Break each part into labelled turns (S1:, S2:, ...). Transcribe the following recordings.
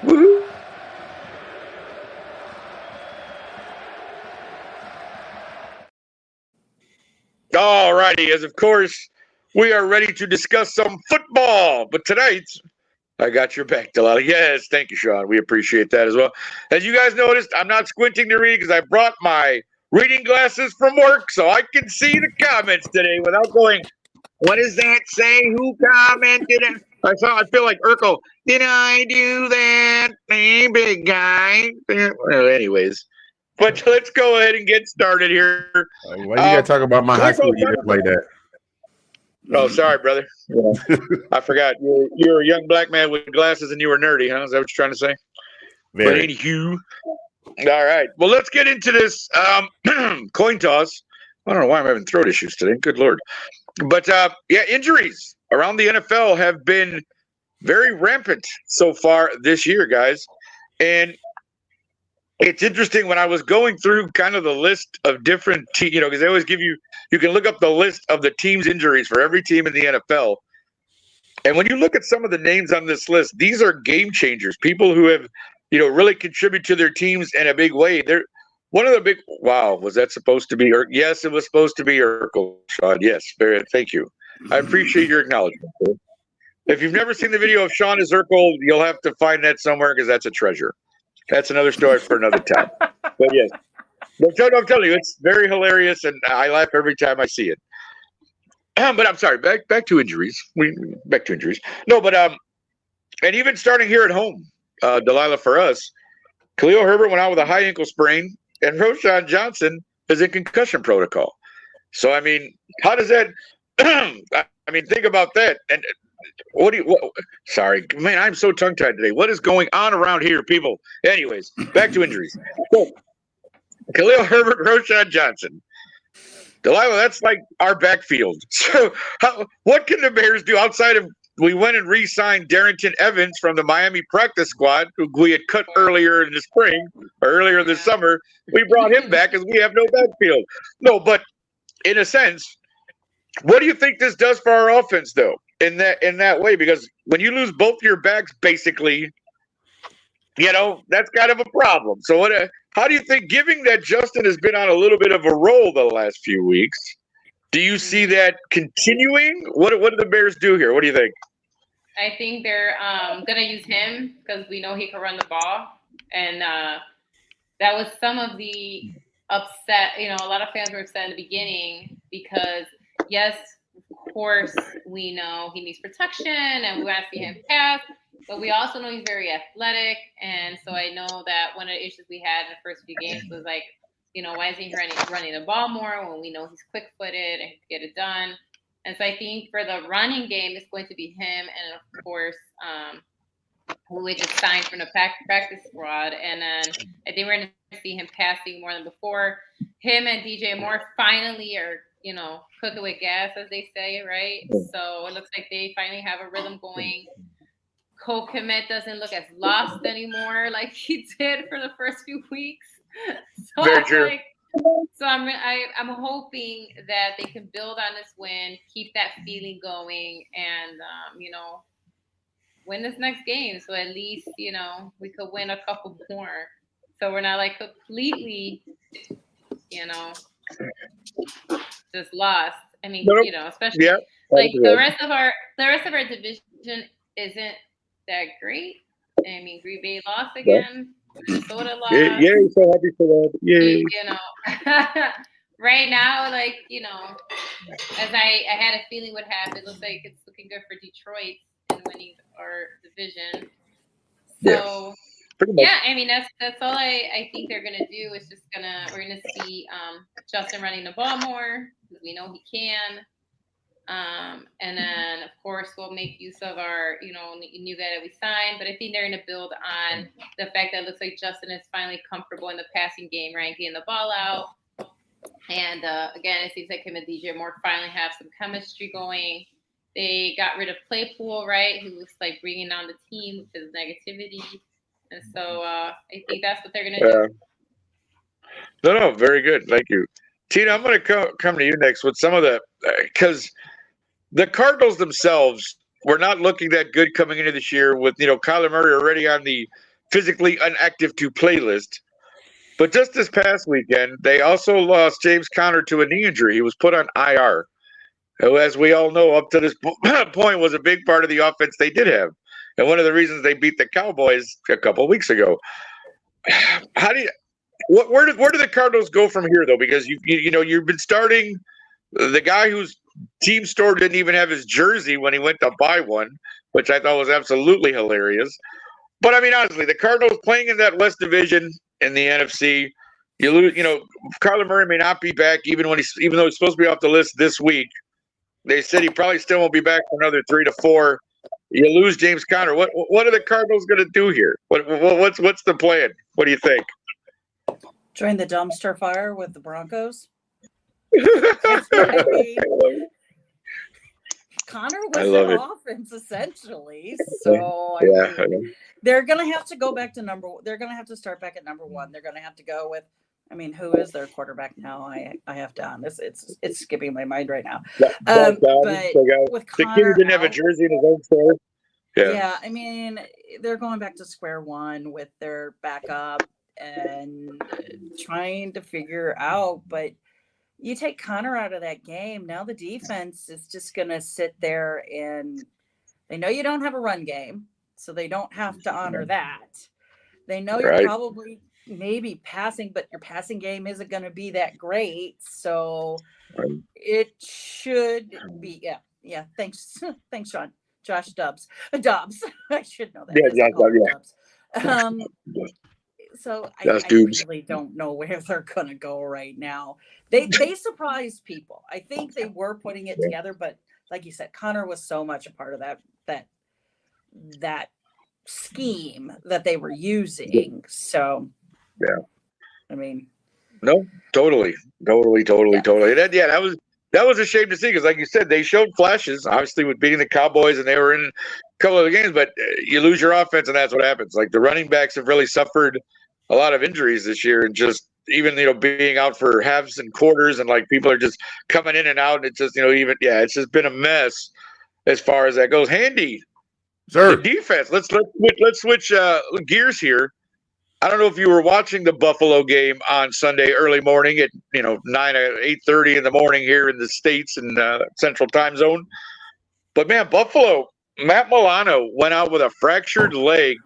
S1: Woo-hoo. All righty, as of course, we are ready to discuss some football. But tonight, I got your back, Delilah. Yes, thank you, Sean. We appreciate that as well. As you guys noticed, I'm not squinting to read because I brought my reading glasses from work so I can see the comments today without going, what does that say? Who commented? I feel like Urkel. Did I do that? Hey, big guy. Well, anyways, but let's go ahead and get started here.
S2: Why you gotta talk about my high school years like that?
S1: Oh, sorry, brother. Yeah. I forgot. You're a young black man with glasses and you were nerdy, huh? Is that what you're trying to say?
S2: Very.
S1: But anywho, all right. Well, let's get into this coin toss. I don't know why I'm having throat issues today. Good Lord. But, yeah, injuries around the NFL have been very rampant so far this year, guys. And it's interesting when I was going through kind of the list of different teams, because they always give you can look up the list of the team's injuries for every team in the NFL. And when you look at some of the names on this list, these are game changers, people who have, really contributed to their teams in a big way. They're one of the big, wow, was that supposed to be, yes, it was supposed to be Urkel, Sean. Yes, thank you. I appreciate your acknowledgement. If you've never seen the video of Sean as Urkel, you'll have to find that somewhere because that's a treasure. That's another story for another time. But yes, I'm telling you, it's very hilarious, and I laugh every time I see it. But I'm sorry, back to injuries. Back to injuries. No, but and even starting here at home, Delilah, for us, Khalil Herbert went out with a high ankle sprain, and Roschon Johnson is in concussion protocol. So I mean, how does that? I mean, think about that. And sorry, man, I'm so tongue tied today. What is going on around here, people? Anyways, back to injuries. So, Khalil Herbert, Roschon Johnson. Delilah, that's like our backfield. So what can the Bears do outside of we went and re-signed Darrington Evans from the Miami practice squad, who we had cut earlier in the spring or earlier this summer. We brought him back because we have no backfield. No, but in a sense, what do you think this does for our offense, though, in that way? Because when you lose both your backs, basically, that's kind of a problem. So how do you think, given that Justin has been on a little bit of a roll the last few weeks, do you see that continuing? What do the Bears do here? What do you think?
S3: I think they're going to use him because we know he can run the ball. And that was some of the upset. A lot of fans were upset in the beginning because, yes, of course, we know he needs protection and we want to see him pass. But we also know he's very athletic. And so I know that one of the issues we had in the first few games was like, why isn't he running the ball more when we know he's quick-footed and can get it done? And so I think for the running game, it's going to be him and, of course, who we just signed from the practice squad. And then I think we're going to see him passing more than before. Him and DJ Moore finally are, cooking with gas, as they say, right? So it looks like they finally have a rhythm going. Cole Kmet doesn't look as lost anymore like he did for the first few weeks. So
S1: very true.
S3: I'm hoping that they can build on this win, keep that feeling going, and win this next game. So at least we could win a couple more. So we're not like completely, just lost. I mean, especially like the rest of our division isn't that great. I mean, Green Bay lost again. Minnesota lost.
S1: Yeah, so happy for that. Yay.
S3: Right now, like, as I had a feeling would happen, it looks like it's looking good for Detroit in winning our division. So, yeah, I mean, that's all I think they're going to do. Is just we're going to see Justin running the ball more because we know he can. And then, of course, we'll make use of our, new guy that we signed. But I think they're going to build on the fact that it looks like Justin is finally comfortable in the passing game, right? Getting the ball out. And, again, it seems like him and DJ Moore finally have some chemistry going. They got rid of Claypool, right? Who was, like, bringing down the team with his negativity. And so I think that's what they're going to do.
S1: No, very good. Thank you. Tina, I'm going to come to you next with some of the because the Cardinals themselves were not looking that good coming into this year with, Kyler Murray already on the physically inactive to play list. But just this past weekend, they also lost James Conner to a knee injury. He was put on IR, who, as we all know, up to this point was a big part of the offense they did have. And one of the reasons they beat the Cowboys a couple of weeks ago. How do you where do the Cardinals go from here, though? Because you've been starting the guy whose team store didn't even have his jersey when he went to buy one, which I thought was absolutely hilarious. But I mean, honestly, the Cardinals playing in that West Division in the NFC, you lose. Kyler Murray may not be back even though he's supposed to be off the list this week. They said he probably still won't be back for another 3 to 4. You lose James Conner. What are the Cardinals going to do here? What's the plan? What do you think?
S4: Join the dumpster fire with the Broncos. Connor was their offense essentially, so I mean, they're going to have to go back to They're going to have to start back at number 1. They're going to have to go with. I mean, who is their quarterback now? I have down. It's skipping my mind right now. But with
S1: the
S4: Connor
S1: kid didn't have a jersey in his own store.
S4: Yeah, I mean, they're going back to square one with their backup and trying to figure out. But you take Connor out of that game, now the defense is just going to sit there, and they know you don't have a run game, so they don't have to honor that. They know you're probably maybe passing, but your passing game isn't going to be that great. So it should be, yeah. Thanks, Sean. Josh Dobbs. I should know that.
S1: Yeah,
S4: Dobbs. So I really don't know where they're going to go right now. They surprised people. I think they were putting it together, but like you said, Connor was so much a part of that scheme that they were using. So
S1: yeah,
S4: I mean,
S1: no, totally. That was a shame to see because, like you said, they showed flashes, obviously, with beating the Cowboys, and they were in a couple of the games. But you lose your offense, and that's what happens. Like the running backs have really suffered a lot of injuries this year, and just even being out for halves and quarters, and like people are just coming in and out, and it's just it's just been a mess as far as that goes. Handy,
S2: sir.
S1: The defense. Let's switch gears here. I don't know if you were watching the Buffalo game on Sunday early morning at 8:30 in the morning here in the States in Central Time Zone. But man, Buffalo, Matt Milano went out with a fractured leg,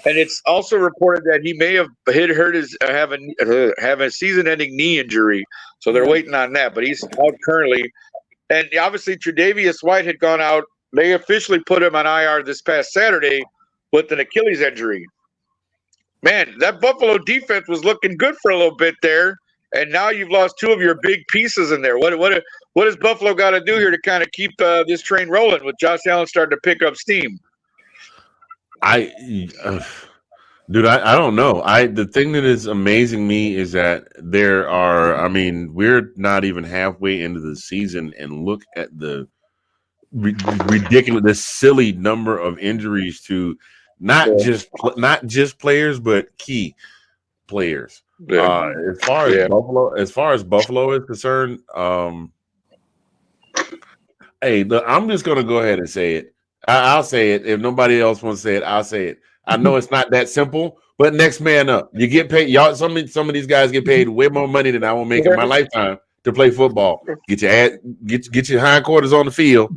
S1: and it's also reported that he may have have a season-ending knee injury. So they're waiting on that, but he's out currently. And obviously, Tre'Davious White had gone out. They officially put him on IR this past Saturday with an Achilles injury. Man, that Buffalo defense was looking good for a little bit there, and now you've lost 2 of your big pieces in there. What does Buffalo got to do here to kind of keep this train rolling with Josh Allen starting to pick up steam?
S2: I don't know. The thing that is amazing me is that there are. I mean, we're not even halfway into the season, and look at the ridiculous, this silly number of injuries to. Not just players, but key players.
S1: Yeah.
S2: As far as Buffalo is concerned, hey, look, I'm just gonna go ahead and say it. I'll say it. If nobody else wants to say it, I'll say it. I know it's not that simple, but next man up. You get paid. Y'all, some of these guys get paid way more money than I will make in my lifetime to play football. Get your hindquarters on the field.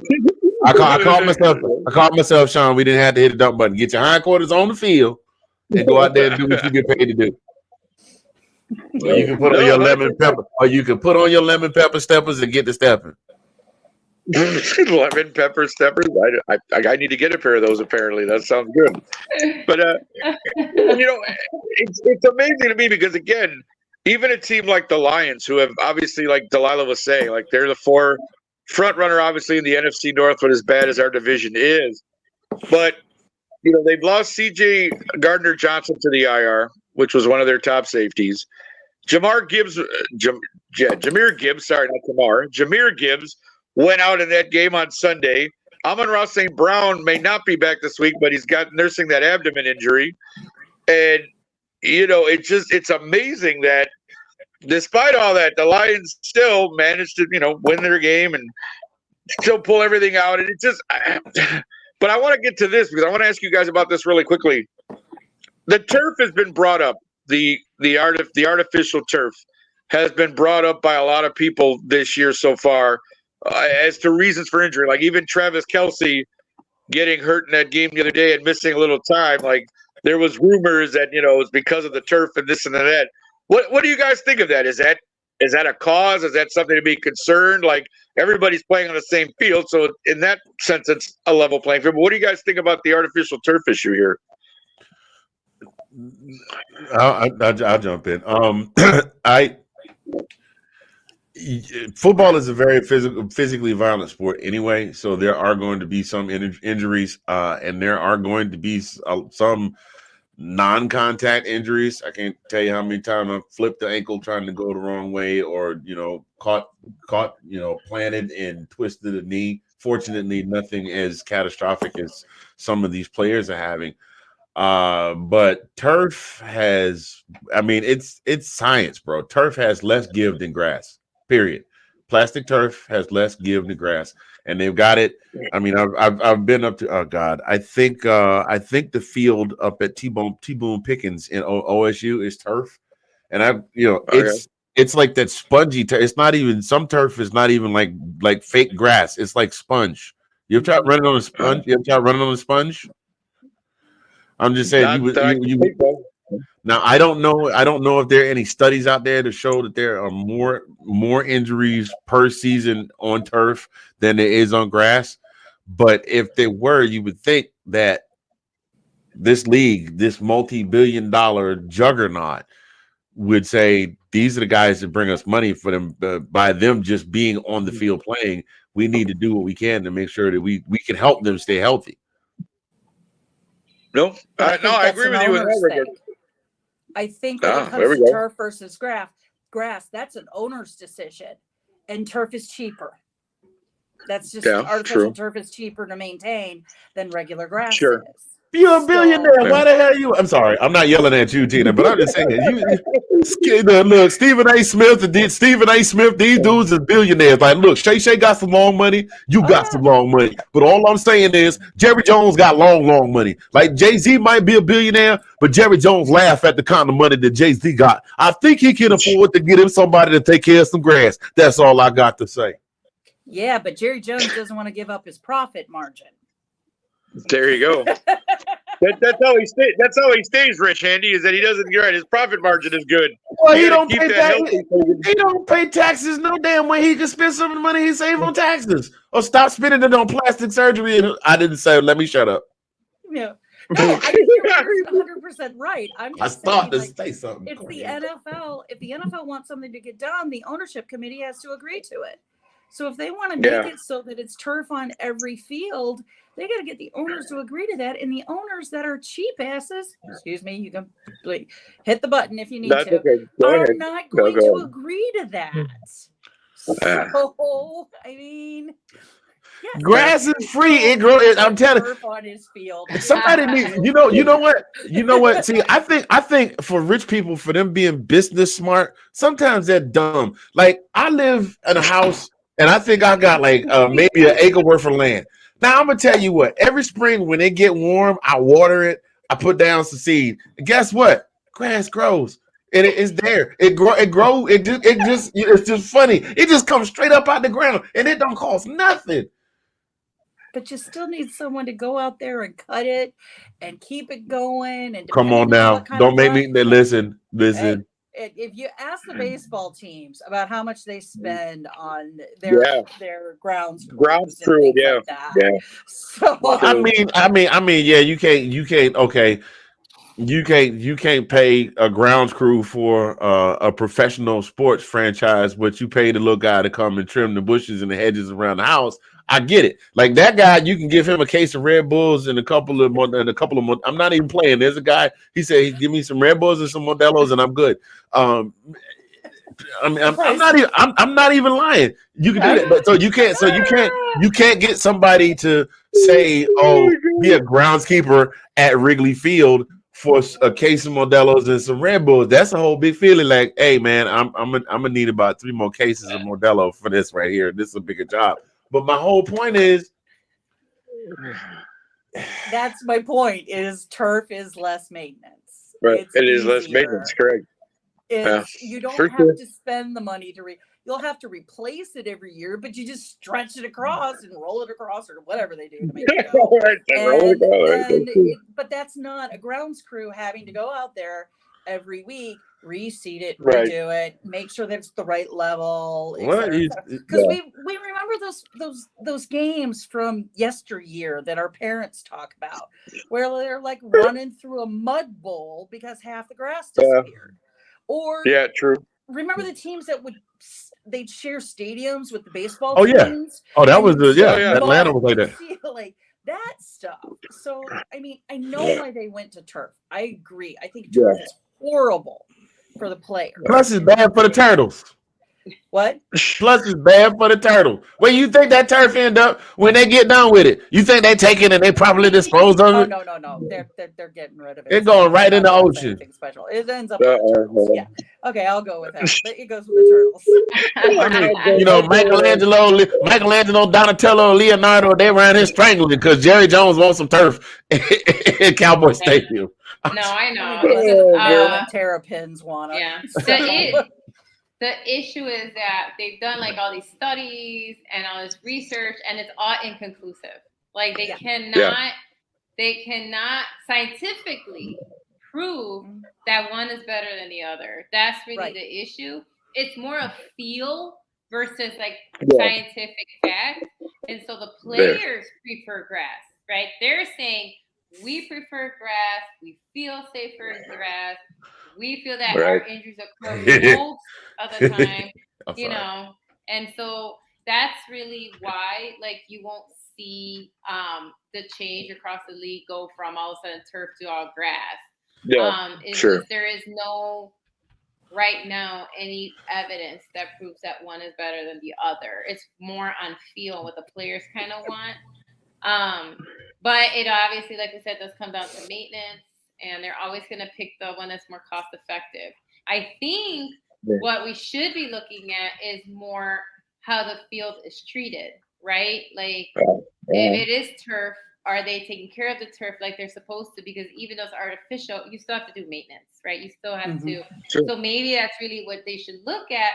S2: I called myself, Sean. We didn't have to hit the dump button. Get your hindquarters on the field and go out there and do what you get paid to do. Or you can put on your lemon pepper. Or you can put on your lemon pepper steppers and get to stepping.
S1: Lemon pepper steppers. I need to get a pair of those. Apparently, that sounds good. But it's amazing to me because again, even a team like the Lions, who have obviously, like Delilah was saying, like they're the 4 front runner, obviously, in the NFC North, but as bad as our division is. But, they've lost C.J. Gardner-Johnson to the IR, which was one of their top safeties. Jameer Gibbs went out in that game on Sunday. Amon-Ra St. Brown may not be back this week, but he's nursing that abdomen injury. And, it's amazing that despite all that, the Lions still managed to, win their game and still pull everything out. And but I want to get to this because I want to ask you guys about this really quickly. the turf has been brought up. The artificial turf has been brought up by a lot of people this year so far as to reasons for injury. Like even Travis Kelce getting hurt in that game the other day and missing a little time. Like there was rumors that it was because of the turf and this and that. What do you guys think of that? Is that a cause? Is that something to be concerned? Like everybody's playing on the same field, so in that sense, it's a level playing field. But what do you guys think about the artificial turf issue here?
S2: I'll jump in. Football is a very physically violent sport anyway, so there are going to be some injuries, and there are going to be some non-contact injuries. I can't tell you how many times I've flipped the ankle trying to go the wrong way, or caught planted and twisted a knee. Fortunately, nothing as catastrophic as some of these players are having. But turf has, it's science, bro. Turf has less give than grass, period. Plastic turf has less give than grass, and they've got it. I've been up to, oh God, I think the field up at T-Boone Pickens in OSU is turf. And it's like that spongy turf. It's not even, some turf is not even like fake grass. It's like sponge. You ever tried running on a sponge? I'm just saying now I don't know if there are any studies out there to show that there are more injuries per season on turf than there is on grass. But if there were, you would think that this league, this multi-billion-dollar juggernaut, would say these are the guys that bring us money for them. By them just being on the field playing, we need to do what we can to make sure that we can help them stay healthy.
S1: No, I agree with you in that regard.
S4: I think when it comes to turf versus grass, that's an owner's decision, and turf is cheaper. That's just artificial turf is cheaper to maintain than regular grass is.
S2: You're a billionaire. Why the hell you? I'm sorry, I'm not yelling at you, Tina, but I'm just saying. Look, Stephen A. Smith, these dudes are billionaires. Like, look, Shay got some long money. You got some long money. But all I'm saying is, Jerry Jones got long money. Like Jay-Z might be a billionaire, but Jerry Jones laugh at the kind of money that Jay-Z got. I think he can afford to get him somebody to take care of some grass. That's all I got to say.
S4: Yeah, but Jerry Jones doesn't want to give up his profit margin.
S1: There you go. That's how he stays. That's how he stays rich, Andy. Is that he doesn't get right. His profit margin is good.
S2: Well, he don't pay taxes no damn way. He can spend some of the money he saved on taxes, or stop spending it on plastic surgery. I didn't say. Let me shut up.
S4: Yeah. No, I think you're 100% right.
S2: I thought to say something.
S4: It's the NFL. If the NFL wants something to get done, the ownership committee has to agree to it. So if they want to make it so that it's turf on every field, they got to get the owners to agree to that. And the owners that are cheap asses, excuse me, you can hit the button if you need to,
S1: okay.
S4: are not going to agree to that. So, I mean,
S2: grass is free. It grows. I'm telling you,
S4: on his field.
S2: Somebody needs. You know what? See, I think for rich people, for them being business smart, sometimes they're dumb. Like I live in a house, and I think I got like maybe an acre worth of land. Now I'm gonna tell you what. Every spring when it get warm, I water it. I put down some seed. And guess what? Grass grows. And it's there. It grow. It's just funny. It just comes straight up out the ground, and it don't cost nothing.
S4: But you still need someone to go out there and cut it and keep it going. And
S2: come on now, don't make me listen.
S4: If you ask the baseball teams about how much they spend on their grounds crew,
S1: yeah.
S4: So
S2: I mean, yeah, you can't. Okay, you can't pay a grounds crew for a professional sports franchise, but you pay the little guy to come and trim the bushes and the hedges around the house. I get it. Like that guy, you can give him a case of Red Bulls and a couple of I'm not even playing. There's a guy. He said, "Give me some Red Bulls and some Modelo's, and I'm good." I'm not even lying. You can do that, but so you can't get somebody to say, "Oh, be a groundskeeper at Wrigley Field for a case of Modelo's and some Red Bulls." That's a whole big feeling. Like, hey man, I'm gonna need about 3 more cases of Modelo for this right here. This is a bigger job. But my whole point is,
S4: that's my point. Is turf is less maintenance.
S1: Right.
S4: It's
S1: It is less maintenance,
S4: easier.
S1: correct?
S4: You don't
S1: for
S4: have
S1: sure.
S4: to spend the money to you'll have to replace it every year, but you just stretch it across and roll it across or whatever they do to make it go.
S1: Right, then roll it
S4: And
S1: out, right?
S4: then
S1: That's true.
S4: but that's not a grounds crew having to go out there every week, reseed it,
S1: Right.
S4: redo it, make sure that it's the right level, et
S2: What
S4: cetera, et
S2: is
S4: cetera. Because we remember those games from yesteryear that our parents talk about, where they're like running through a mud bowl because half the grass disappeared. Or
S1: Yeah, true.
S4: remember the teams that they'd share stadiums with the baseball
S2: Oh, yeah.
S4: teams?
S2: Oh, that
S4: and
S2: was
S4: you would
S2: the
S1: Oh,
S4: see
S1: yeah.
S2: Atlanta
S4: mud
S2: was like
S4: and
S2: that.
S4: see, like that stuff. So I mean, I know why they went to turf. I agree. I think turf is horrible for the players.
S2: Plus, it's bad for the turtles.
S4: What?
S2: Plus, it's bad for the turtle. Where you think that turf end up when they get done with it? You think they take it and they properly dispose of
S4: Oh
S2: it?
S4: no. They're getting rid of it.
S2: It's going right in the ocean.
S4: Anything special. It ends up with the turtles. Yeah. Okay, I'll go with that. It goes with the turtles.
S2: I mean, you know, Michelangelo, Donatello, Leonardo, they ran here strangling because Jerry Jones wants some turf in Cowboy Stadium.
S3: No, I know.
S4: I mean,
S3: It's just,
S4: Terrapins want it.
S3: yeah.
S4: So.
S3: The issue is that they've done like all these studies and all this research, and it's all inconclusive. Like they cannot scientifically prove that one is better than the other. That's really the issue. It's more a feel versus like scientific fact. And so the players prefer grass, right? They're saying we prefer grass. We feel safer in grass. We feel that our injuries occur most of the time, you know, and so that's really why, like, you won't see the change across the league go from all of a sudden turf to all grass. Just there is no right now any evidence that proves that one is better than the other. It's more on feel what the players kind of want. But it obviously, like I said, does come down to maintenance. And they're always going to pick the one that's more cost effective. I think what we should be looking at is more how the field is treated, right? Like if it is turf, are they taking care of the turf like they're supposed to? Because even though it's artificial, you still have to do maintenance, right? You still have to. Sure. So maybe that's really what they should look at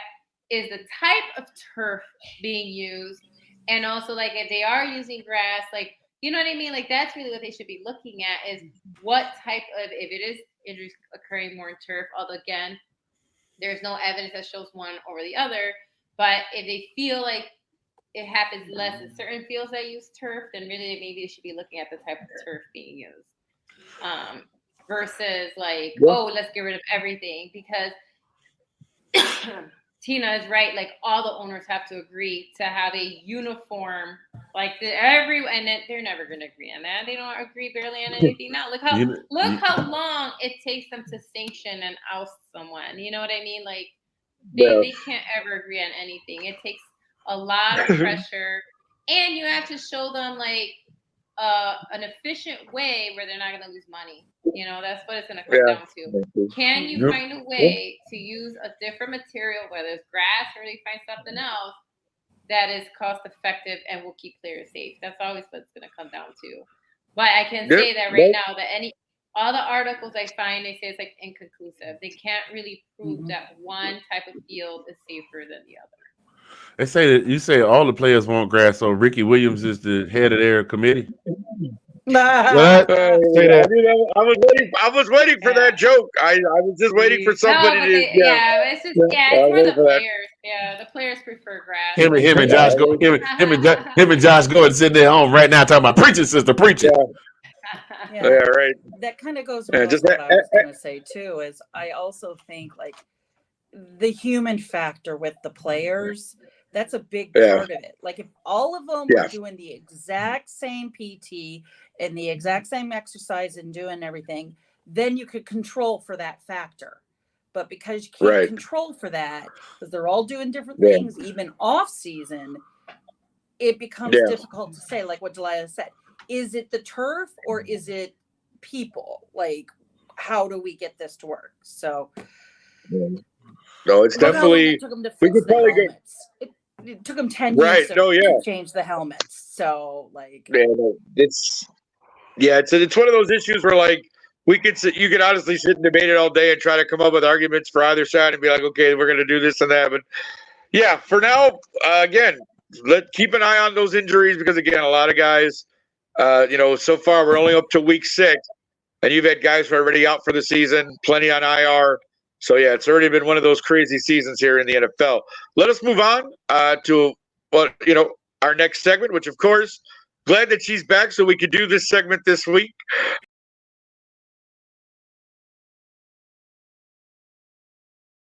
S3: is the type of turf being used. And also like if they are using grass, like, you know what I mean? Like that's really what they should be looking at is what type of, if it is injuries occurring more in turf, although again, there's no evidence that shows one over the other. But if they feel like it happens less in certain fields that use turf, then really maybe they should be looking at the type of turf being used. Versus like, oh, let's get rid of everything because Tina is right. Like all the owners have to agree to have a uniform, like and they're never going to agree on that. They don't agree barely on anything now. Look how long it takes them to sanction and oust someone. You know what I mean? Like they can't ever agree on anything. It takes a lot of pressure, and you have to show them like an efficient way where they're not going to lose money. You know, that's what it's going to come down to. Can you find a way to use a different material, whether it's grass or they find something else that is cost effective and will keep players safe? That's always what it's going to come down to. But I can say that right now that all the articles I find, they say it's like inconclusive. They can't really prove that one type of field is safer than the other.
S2: They say that you say all the players want grass, so Ricky Williams is the head of their committee.
S1: What? Say that. I was waiting for that joke. I was just waiting for somebody to.
S3: It's just it's for the players. Yeah, the players prefer grass.
S2: Him and Josh go. Him and Josh Gordon sitting there home right now talking about preaching, sister, preaching.
S1: Yeah, right.
S4: That kind of goes with what I was going to say too. Is I also think like the human factor with the players. That's a big part of it. Like if all of them were doing the exact same PT and the exact same exercise and doing everything, then you could control for that factor. But because you can't control for that, because they're all doing different things, even off season, it becomes difficult to say, like what Delilah said. Is it the turf or is it people? Like, how do we get this to work? So
S1: no, it's definitely
S4: it took them to fix the helmets. It took them 10 years to change the helmets. So, like,
S1: Yeah, it's one of those issues where like you could honestly sit and debate it all day and try to come up with arguments for either side and be like, okay, we're going to do this and that. But yeah, for now, again, keep an eye on those injuries because again, a lot of guys, so far we're only up to week 6, and you've had guys who are already out for the season, plenty on IR. So yeah, it's already been one of those crazy seasons here in the NFL. Let us move on to our next segment, which of course, glad that she's back so we could do this segment this week.